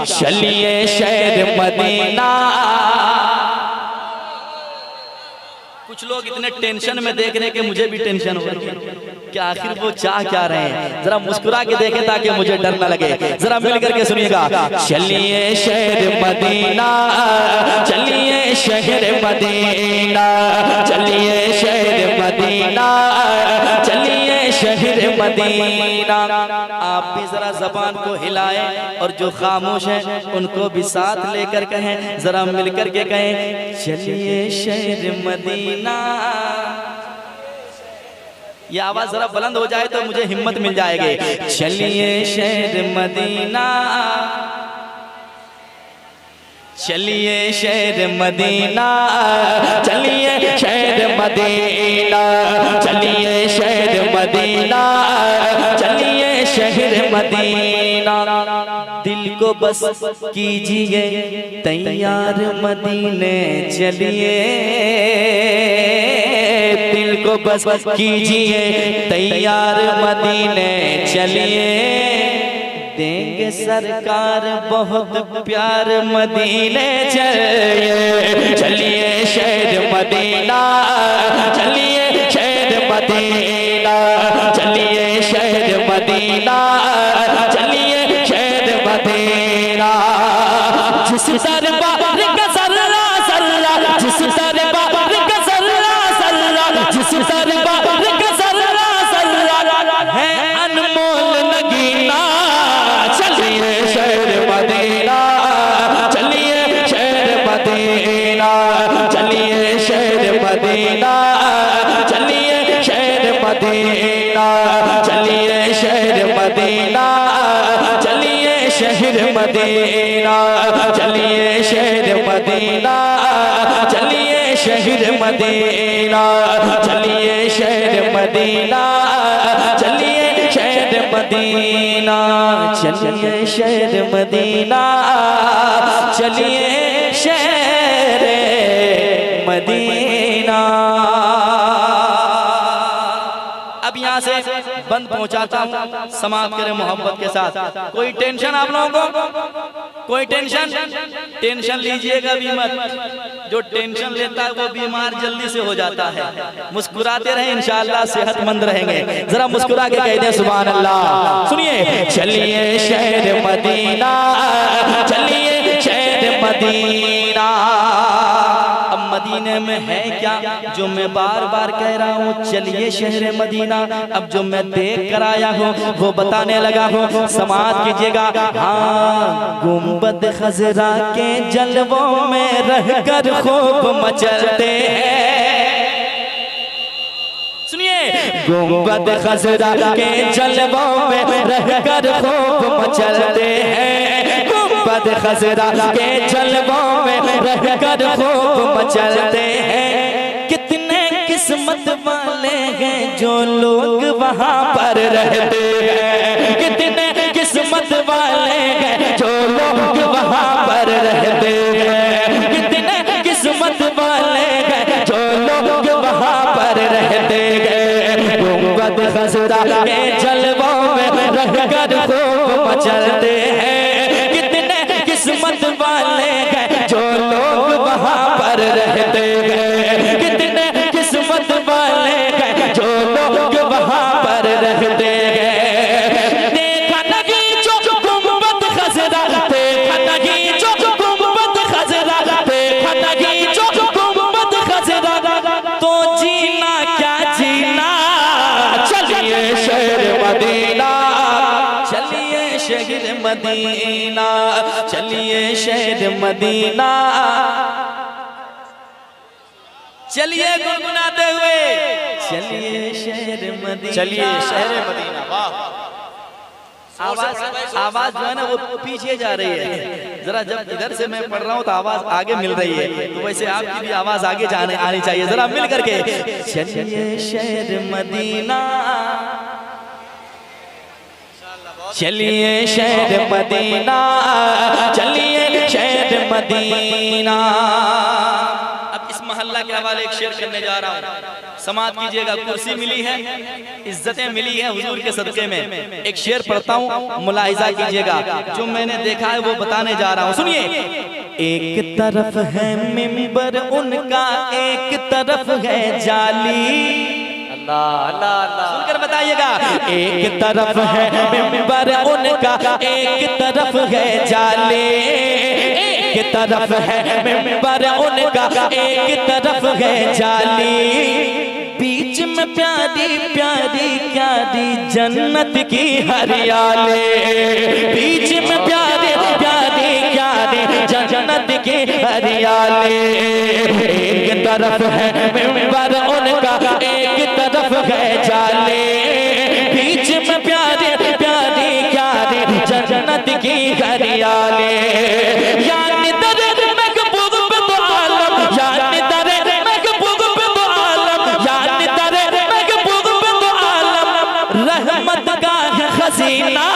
चलिए शहर मदीना। कुछ लोग इतने टेंशन में देख रहे हैं कि मुझे भी टेंशन हो रही है कि आखिर वो चाह क्या रहे हैं। जरा मुस्कुरा के देखें ताकि मुझे डर न लगे। जरा मिल करके सुनिएगा। चलिए शहर मदीना, चलिए शहर मदीना, चलिए शहर मदीना, चलिए शहर मदीना। आप भी जरा जबान को हिलाएं और जो खामोश हैं उनको भी साथ लेकर कहें। जरा मिलकर के कहें चलिए शहर मदीना। ये आवाज जरा बुलंद हो जाए तो मुझे हिम्मत मिल जाएगी। चलिए शहर मदीना, चलिए शहर मदीना, चलिए शहर मदीना, चलिए शहर मदीना, चलिए शहर मदीना। दिल को बस कीजिए तैयार मदीने चलिए, दिल को बस कीजिए तैयार मदीने चलिए। देंगे सरकार बहुत प्यार मदीने चलिए, चलिए शहर मदीना, चलिए शहर मदीना, चलिए शहर मदीना, चलिए शहर मदीना। जिस दरबार का सल्ला सल्ला, जिस दरबार का सल्ला सल्ला, जिस दरबार का सल्ला सल्ला है अनमोल नगीना। चलिए शहर मदीना, चलिए शहर मदीना, चलिए शहर मदीना, चलिए शहर मदीना, चलिए शहर मदीना, चलिए शहर मदीना, चलिए शहर मदीना, चलिए शहर मदीना, चलिए शहर मदीना, चलिए शहर मदीना, चलिए शहर मदीना, चलिए शहर मदीना। अब यहाँ से बंद पहुंचाता हूँ, समाप्त करें मोहब्बत के साथ। कोई टेंशन आप लोगों को? कोई टेंशन? टेंशन लीजिएगा भी मत। जो टेंशन लेता है वो बीमार जल्दी से हो जाता है। मुस्कुराते रहें, इंशाअल्लाह सेहतमंद रहेंगे। जरा मुस्कुरा के कह दें सुभान अल्लाह। सुनिए चलिए शहर मदीना, चलिए शहर मदीना। अब मदीने में है क्या जो मैं बार बार कह रहा हूँ चलिए शहर मदीना। अब जो मैं देख कर आया हूँ वो बताने लगा हूँ, समाअत कीजिएगा। हाँ, गुंबद खजरा के जलवों में रहकर खूब मचलते हैं। सुनिए, गुंबद खजरा के जलवों में रहकर खूब मचलते हैं, गुंबद खजरा के जलवों में रहकर खूब मचलते हैं। कितने किस्मत वाले हैं जो लोग वहाँ पर रहते हैं, कितने किस्मत वाले हैं जो लोग वहाँ पर रहते हैं, कितने किस्मत वाले हैं जो लोग वहाँ पर रहते हैं। गुंबद खजरा के जलवों में रहकर खूब मचलते हैं, कितने किस्मत वाले हैं जो लोग वहाँ पर रहते हैं, कितने किस्मत वाले हैं जो लोग वहाँ पर रहते हैं। देखा नहीं जो गुंबद खजरा, देखा नहीं जो गुंबद खजरा, देखा नहीं जो गुंबद खजरा, तो जीना क्या जीना। चलिए शहर मदीना, चलिए शहर मदीना, चलिए शहर मदीना। चलिए गुनगुनाते हुए चलिए शहर मदीना, चलिए शहर मदीना। वाह, आवाज जो है ना वो पीछे जा रही है। जरा जब इधर से मैं पढ़ रहा हूँ तो आवाज आगे मिल रही है, तो वैसे आपकी भी आवाज आगे जाने आनी चाहिए। जरा मिल करके चलिए शहर मदीना, चलिए शहर मदीना, चलिए शहर मदीना। अब इस महल्ला के हवाले एक शेर करने जा रहा हूँ, समात कीजिएगा। कुर्सी मिली है, इज्जतें मिली है हुजूर के सदके में। एक शेर पढ़ता हूँ, मुलाहिजा कीजिएगा। जो मैंने देखा है वो बताने जा रहा हूँ, सुनिए। एक तरफ है मिंबर उनका, एक तरफ है जाली। अल्लाह अल्लाह अल्लाह, सुनकर बताइएगा। एक तरफ है मिंबर उनका, एक तरफ है जाली। एक तरफ है मिंबर उनका, एक तरफ है जाली। बीच में प्यारी प्यारी प्यारी जन्नत की हरियाली। बीच में प्यारी प्यारी प्यारी जन्नत की हरियाली। एक तरफ है मिंबर उनका, एक तरफ है जाली। बीच में प्यारी प्यारी प्यारी जन्नत की हरियाली। यानी दरे महबूब पे तो आलम, यानी दरे महबूब पे तो आलम, यानी दरे महबूब पे तो आलम। रहमत का है खजीना।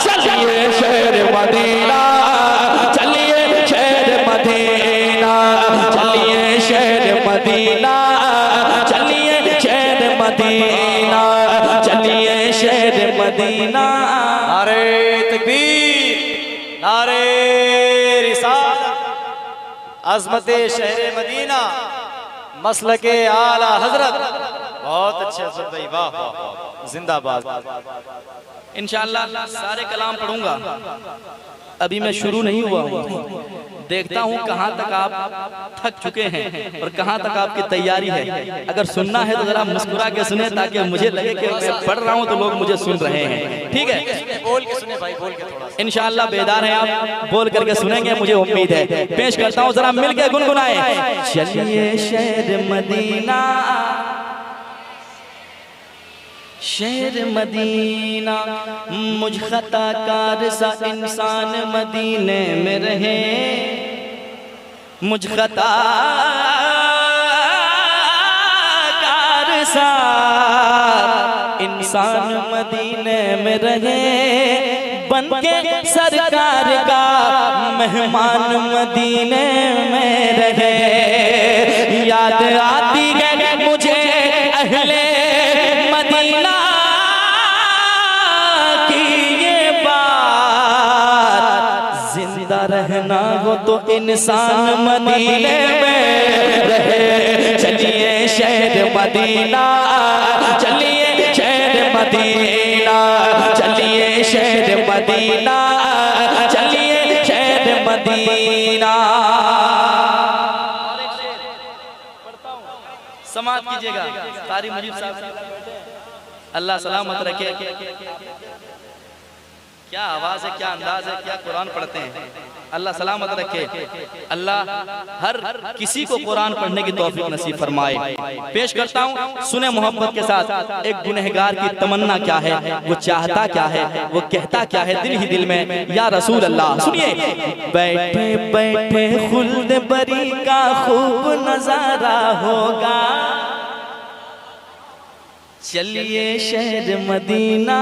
चलिए शहर मदीना, चलिए शहर मदीना, चलिए शहर मदीना, चलिए शहर मदीना, चलिए शहर मदीना। नारे तकबीर, नारे रिसालत, अज़मते शहर मदीना, मसलके आला हजरत। बहुत अच्छे भाई, वाह वाह, जिंदाबाद। इंशाअल्लाह सारे कलाम पढ़ूंगा, अभी मैं शुरू नहीं हुआ हूँ। देखता हूँ कहाँ तक आप थक चुके हैं और कहाँ तक आपकी तैयारी है। अगर सुनना है तो जरा मुस्कुरा के सुने, ताकि मुझे लगे कि मैं पढ़ रहा हूँ तो लोग मुझे सुन रहे हैं। ठीक है, बोल के सुने भाई, बोल के थोड़ा। इंशाअल्लाह बेदार हैं आप, बोल करके सुनेंगे, मुझे उम्मीद है। पेश करता हूँ, जरा मिल के गुनगुनाए। चलिए शहर मदीना, शहर मदीना, मुझ खताकार सा इंसान मदीने में रहे। मुझ खताकार सा इंसान मदीने में रहे। बन के सरकार का मेहमान मदीने में रहे। याद आती है मुझे अहले मदीना की ये बात। जिंदा रहना हो तो इंसान मदीने में रहे। चलिए शहर मदीना, चलिए शहर मदीना, चलिए शहर मदीना, चलिए शहर मदीना। समाप्त कीजिएगा। कारी मुजीब साहब, अल्लाह सलामत रखे। क्या आवाज है, क्या अंदाज है, क्या कुरान पढ़ते हैं। अल्लाह सलामत रखे। अल्लाह हर किसी को कुरान पढ़ने की तौफीक नसीब फरमाए। पेश करता हूँ, सुने मोहब्बत के साथ। एक गुनहगार की तमन्ना क्या है, वो चाहता क्या है, वो कहता क्या है दिल ही दिल में, या रसूल अल्लाह। सुनिए। बैठे बैठे खुल्द बरी का खूब नजारा होगा। चलिए शहर मदीना,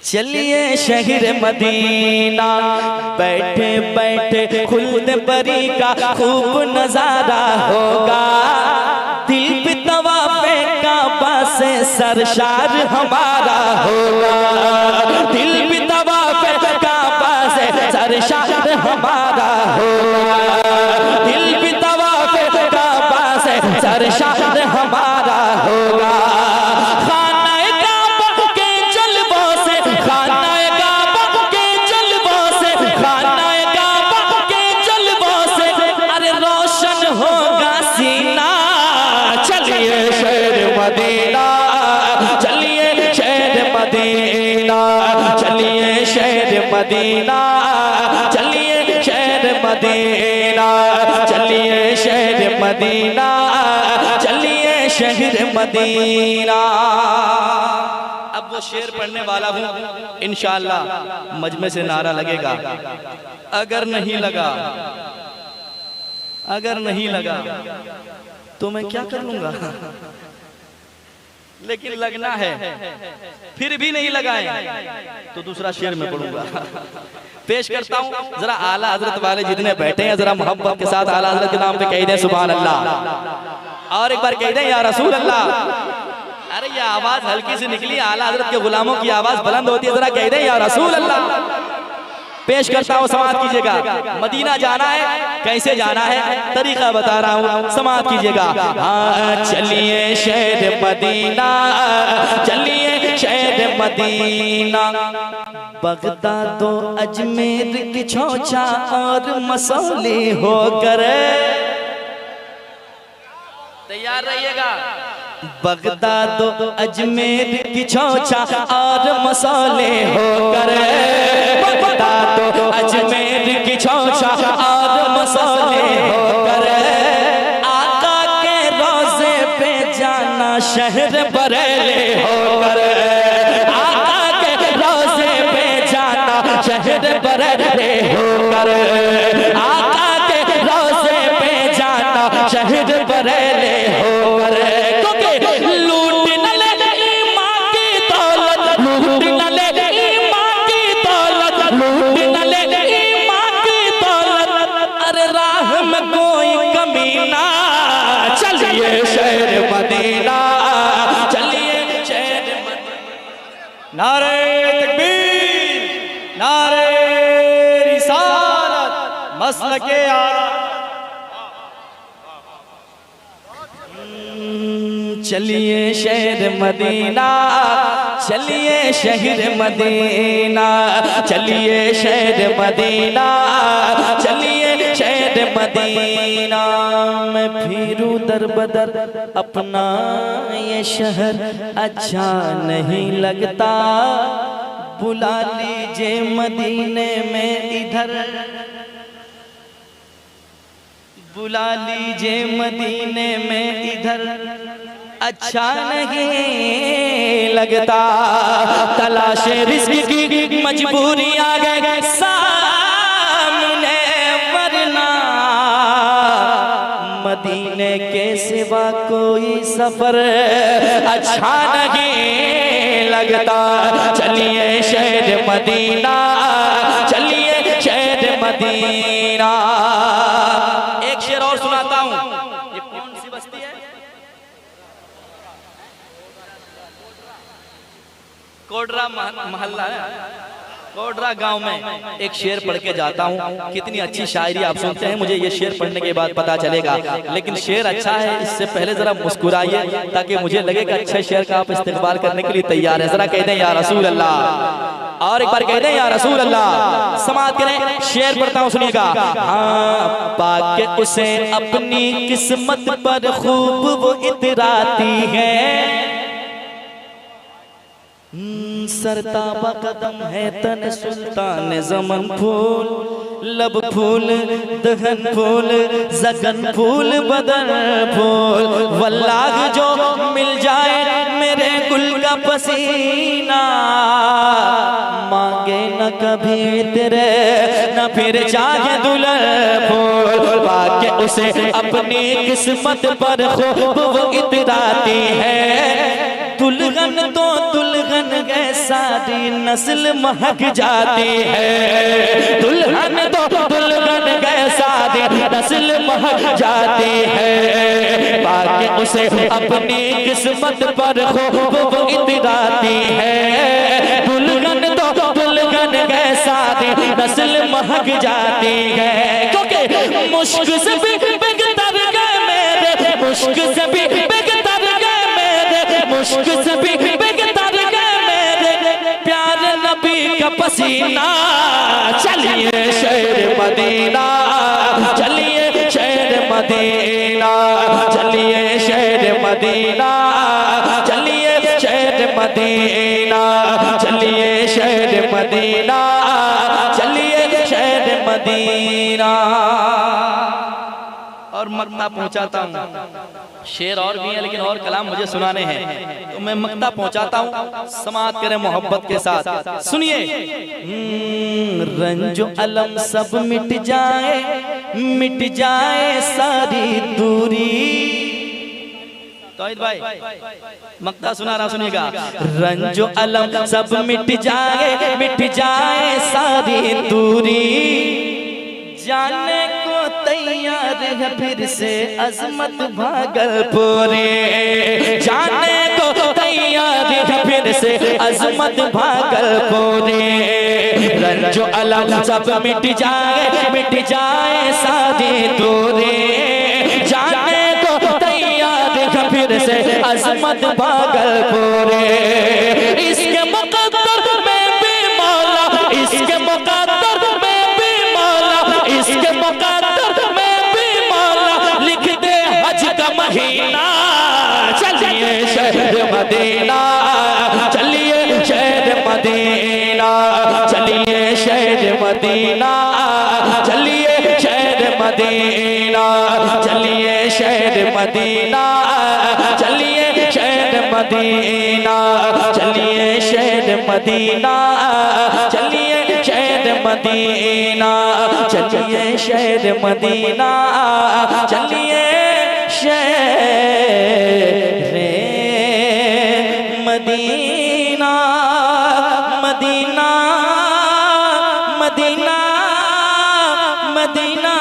चलिए शहर मदीना। बैठे बैठे खुल्द बरी का खूब नजारा होगा। दिल पे तवाफ़े काबा से सरशार हमारा होगा। दिल पे तवाफ़े काबा से सरशार हमारा होगा। दिल पे तवाफ़े काबा से सरशार हमारा होगा। मदीना, चलिए शहर मदीना, चलिए शहर मदीना, चलिए शहर मदीना, चलिए शहर मदीना, चलिए शहर मदीना। अब वो शेर पढ़ने वाला हूँ, इंशाअल्लाह मजमे से नारा लगेगा। अगर नहीं लगा, अगर नहीं लगा तो मैं क्या कर लूंगा। लेकिन लगना है, फिर भी नहीं लगाए तो दूसरा शेर में पढ़ूंगा। पेश करता हूँ, जरा आला हजरत वाले जितने बैठे हैं जरा मोहब्बत के साथ आला हजरत के नाम पे कह दें सुभान अल्लाह, और एक बार कह दें या रसूल अल्लाह। अरे ये आवाज हल्की सी निकली, आला हजरत के गुलामों की आवाज बुलंद होती है, जरा कह दें या रसूल अल्लाह। पेश करता हूँ, समाअत कीजिएगा। मदीना जाना है, कैसे जाना है तरीका बता रहा हूँ, समाअत कीजिएगा। हाँ चलिए शहर मदीना, चलिए शहर मदीना, बगदाद अजमेर की छोचा और मसौली होकर, तैयार रहिएगा। बगदाद अजमेर की छोचा और मसौले होकर, बगदाद अजमेर की छोचा और मसौले होकर, आका के रोज़े पे जाना शहर बरेली होकर, आका के रोज़े पे जाना शहर बरेली होकर, आका के रोज़े पे जाना शहर बरेली होकर, लूट न ले ईमान की दौलत, लूट न ले ईमान की दौलत, लूट न ले ईमान की दौलत, अरे राह में कोई कमी ना, चलिए शहर मदीना, चलिए शहर मदीना। नारे तकबीर, नारे रिसालत, मसलके आला। चलिए शहर मदीना, चलिए शहर मदीना, चलिए शहर मदीना, चलिए शहर मदीना। मैं फिरूं दर बदर अपना ये शहर अच्छा नहीं लगता, बुला लीजिए मदीने में इधर, बुला लीजिए मदीने में इधर, अच्छा नहीं लगता, तलाश रिज़्क़ की मजबूरी आ गए सामने, वरना मदीने के सिवा कोई सफर अच्छा नहीं लगता। चलिए शहर मदीना, चलिए शहर मदीना। एक शेर और सुनाता हूँ, ये कौन सी बस्ती है? कोडरा महल्ला है, कोडरा गांव में एक शेर पढ़ के जाता हूँ। कितनी अच्छी शायरी आप सुनते हैं, मुझे ये शेर पढ़ने के बाद पता चलेगा, लेकिन शेर अच्छा है इससे पहले जरा मुस्कुराइए ताकि मुझे लगे कि अच्छे शेर का आप इस्तेमाल करने के लिए तैयार है। जरा कह दें या रसूल अल्लाह, और एक बार कह दें या रसूल अल्लाह। समाअत करें, शेर पढ़ता हूँ सुनिएगा। हाँ पाके उसे अपनी किस्मत पर खूब वो इतराती है, सरताबा कदम है तन सुल्तान ज़मन फूल, लब फूल दहन फूल जगन फूल बदन फूल, वल्लाह जो मिल जाए मेरे गुल का पसीना, मांगे न कभी तेरे न फिर चाहे दुल्हन फूल, पाके उसे अपनी किस्मत पर खूब वो इतराती है, दुल्हन तो दुल्हन गए सारी नस्ल महक जाती है, दुल्हन तो दुल्हन गए सारी नस्ल महक जाती है, पाके उसे अपनी किस्मत पर खूब वो इतराती है, दुल्हन तो दुल्हन गए सारी नस्ल महक जाती है, क्योंकि मुश्क से भी बेगतर गए मेरे, मुश्क से भी बेगतर गए मेरे, मुश्क से भी बेगतर गए मेरे प्यारे नबी का पसीना। चलिए शहर मदीना, चलिए शहर मदीना, चलिए शहर मदीना, चलिए शहर मदीना, चलिए शहर मदीना, चलिए शहर मदीना। और मक्ता पहुंचाता हूँ, शेर और भी है लेकिन और कलाम मुझे सुनाने हैं, तो मैं मक्ता पहुंचाता हूँ। समाअत करें मोहब्बत के साथ, सुनिए। रंजो अलम सब मिट जाए सारी दूरी, तौहीद भाई मक्ता सुना रहा, सुनिएगा। रंजो अलम सब मिट जाए सारी दूरी, जाने को तैयार है फिर से अजमत भागलपुरी, जाने को तैयार है फिर से अजमत भागलपुरी। रंजो अलम सब मिट जाए सारी दूरी, जाने को तैयार है फिर से अजमत भागलपुरी। इसके मुकद्दर में भी मौला, इसके मुकद्दर में भी मौला, इसके मुकद्दर में भी मौला लिख दे हज का महीना। चलिए शहर मदीना, चलिए शहर मदीना, चलिए शहर मदीना, चलिए शहर मदीना, चलिए शहर मदीना, चलिए शहर मदीना, चलिए शहर मदीना, चलिए शहर मदीना, चलिए शहर मदीना, चलिए शहर मदीना, मदीना, मदीना, मदीना।